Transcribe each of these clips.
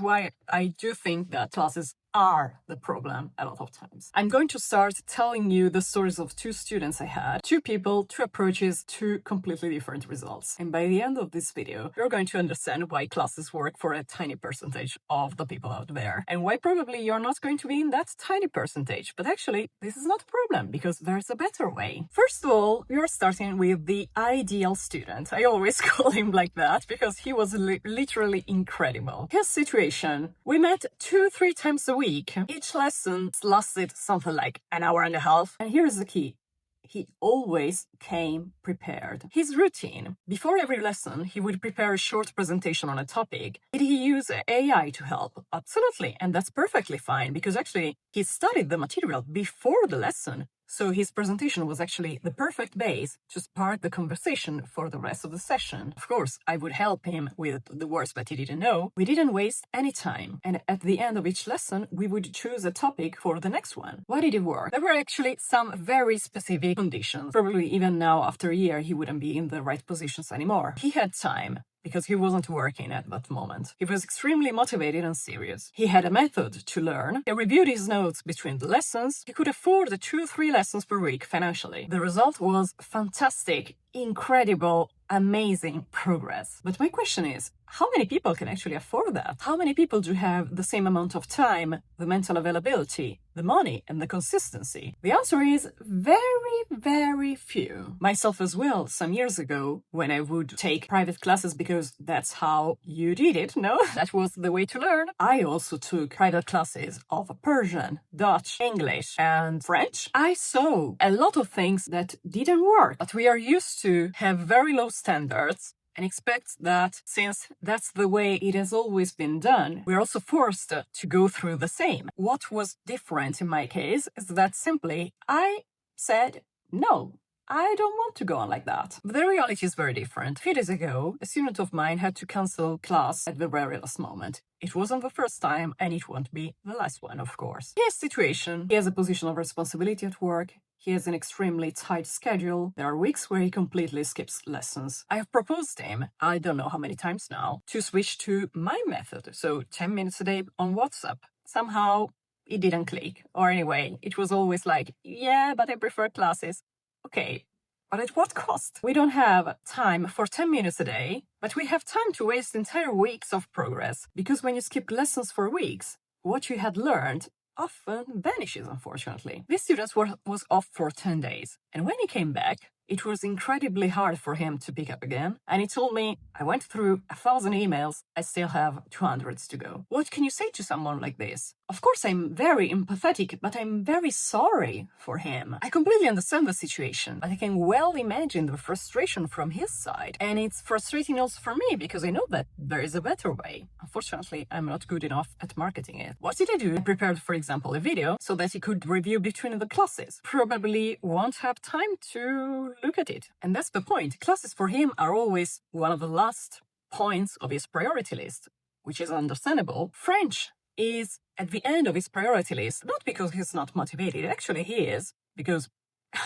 Why I do think that classes are the problem a lot of times. I'm going to start telling you the stories of two students I had, two people, two approaches, two completely different results. And by the end of this video, you're going to understand why classes work for a tiny percentage of the people out there, and why probably you're not going to be in that tiny percentage. But actually, this is not a problem, because there's a better way. First of all, we are starting with the ideal student. I always call him like that, because he was literally incredible. His situation, we met 2-3 times a week. Each lesson lasted something like an hour and a half. And here's the key. He always came prepared. His routine. Before every lesson, he would prepare a short presentation on a topic. Did he use AI to help? Absolutely. And that's perfectly fine, because actually he studied the material before the lesson. So his presentation was actually the perfect base to spark the conversation for the rest of the session. Of course, I would help him with the words that he didn't know. We didn't waste any time. And at the end of each lesson, we would choose a topic for the next one. Why did it work? There were actually some very specific conditions. Probably even now, after a year, he wouldn't be in the right positions anymore. He had time, because he wasn't working at that moment. He was extremely motivated and serious. He had a method to learn. He reviewed his notes between the lessons. He could afford 2-3 lessons per week financially. The result was fantastic, incredible, amazing progress. But my question is, how many people can actually afford that? How many people do have the same amount of time, the mental availability, the money, and the consistency? The answer is very, very few. Myself as well, some years ago, when I would take private classes because that's how you did it, no? That was the way to learn. I also took private classes of Persian, Dutch, English, and French. I saw a lot of things that didn't work, but we are used to have very low standards and expect that since that's the way it has always been done, we're also forced to go through the same. What was different in my case is that simply I said, no, I don't want to go on like that. But the reality is very different. A few days ago, a student of mine had to cancel class at the very last moment. It wasn't the first time, and it won't be the last one, of course. His situation, he has a position of responsibility at work. He has an extremely tight schedule. There are weeks where he completely skips lessons. I have proposed him, I don't know how many times now, to switch to my method. So 10 minutes a day on WhatsApp. Somehow it didn't click. Or anyway, it was always like, yeah, but I prefer classes. Okay, but at what cost? We don't have time for 10 minutes a day, but we have time to waste entire weeks of progress. Because when you skip lessons for weeks, what you had learned often vanishes, unfortunately. This student was off for 10 days, and when he came back, it was incredibly hard for him to pick up again. And he told me, I went through 1,000 emails, I still have 200 to go. What can you say to someone like this? Of course, I'm very empathetic, but I'm very sorry for him. I completely understand the situation, but I can well imagine the frustration from his side. And it's frustrating also for me, because I know that there is a better way. Unfortunately, I'm not good enough at marketing it. What did I do? I prepared, for example, a video so that he could review between the classes. Probably won't have time to look at it. And that's the point. Classes for him are always one of the last points of his priority list, which is understandable. French is at the end of his priority list, not because he's not motivated. Actually, he is, because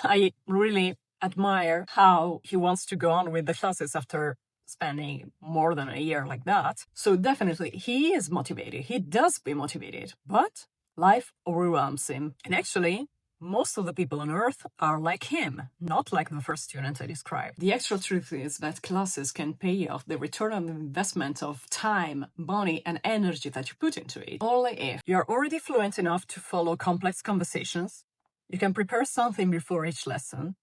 I really admire how he wants to go on with the classes after spending more than a year like that. So definitely, he is motivated. He does be motivated, but life overwhelms him. And actually, most of the people on Earth are like him, not like the first student I described. The actual truth is that classes can pay off the return on investment of time, money, and energy that you put into it. Only if you are already fluent enough to follow complex conversations, you can prepare something before each lesson,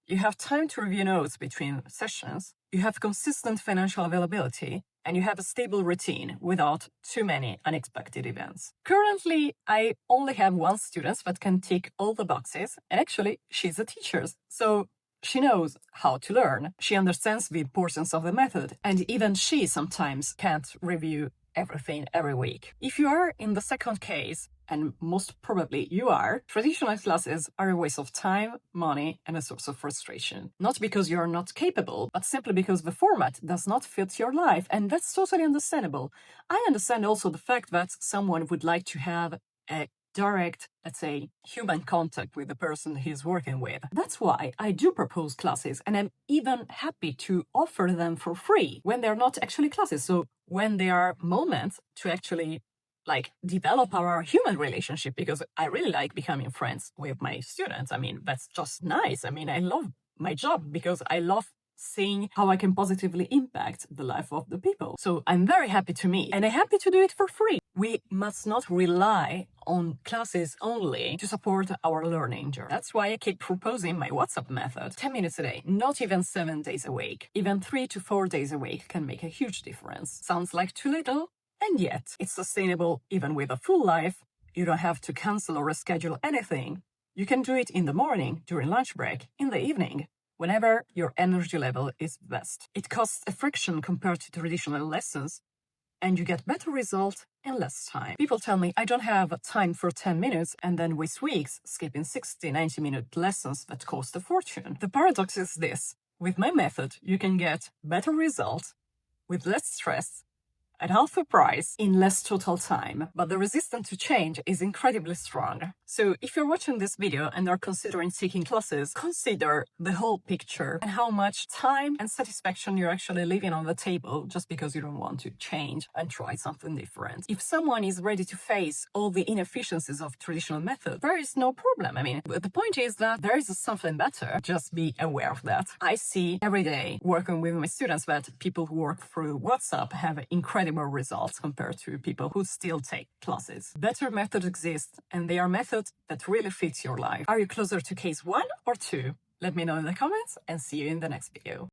you have time to review notes between sessions, you have consistent financial availability, and you have a stable routine without too many unexpected events. Currently, I only have one student that can tick all the boxes, and actually, she's a teacher, so she knows how to learn. She understands the importance of the method, and even she sometimes can't review everything every week. If you are in the second case, and most probably you are, traditional classes are a waste of time, money, and a source of frustration. Not because you're not capable, but simply because the format does not fit your life, and that's totally understandable. I understand also the fact that someone would like to have a direct, let's say, human contact with the person he's working with. That's why I do propose classes, and I'm even happy to offer them for free when they're not actually classes. So when there are moments to actually develop our human relationship, because I really like becoming friends with my students. I mean, that's just nice. I mean, I love my job because I love seeing how I can positively impact the life of the people. So I'm very happy to meet, and I'm happy to do it for free. We must not rely on classes only to support our learning journey. That's why I keep proposing my WhatsApp method. 10 minutes a day, not even 7 days a week. Even 3 to 4 days a week can make a huge difference. Sounds like too little, and yet it's sustainable even with a full life. You don't have to cancel or reschedule anything. You can do it in the morning, during lunch break, in the evening, whenever your energy level is best. It costs a fraction compared to traditional lessons, and you get better results in less time. People tell me I don't have time for 10 minutes and then waste weeks skipping 60, 90-minute lessons that cost a fortune. The paradox is this: with my method, you can get better results with less stress at half the price in less total time, but the resistance to change is incredibly strong. So if you're watching this video and are considering taking classes, consider the whole picture and how much time and satisfaction you're actually leaving on the table just because you don't want to change and try something different. If someone is ready to face all the inefficiencies of traditional methods, there is no problem. I mean, the point is that there is something better. Just be aware of that. I see every day working with my students that people who work through WhatsApp have incredible results compared to people who still take classes. Better methods exist, and they are methods that really fit your life. Are you closer to case 1 or 2? Let me know in the comments, and see you in the next video.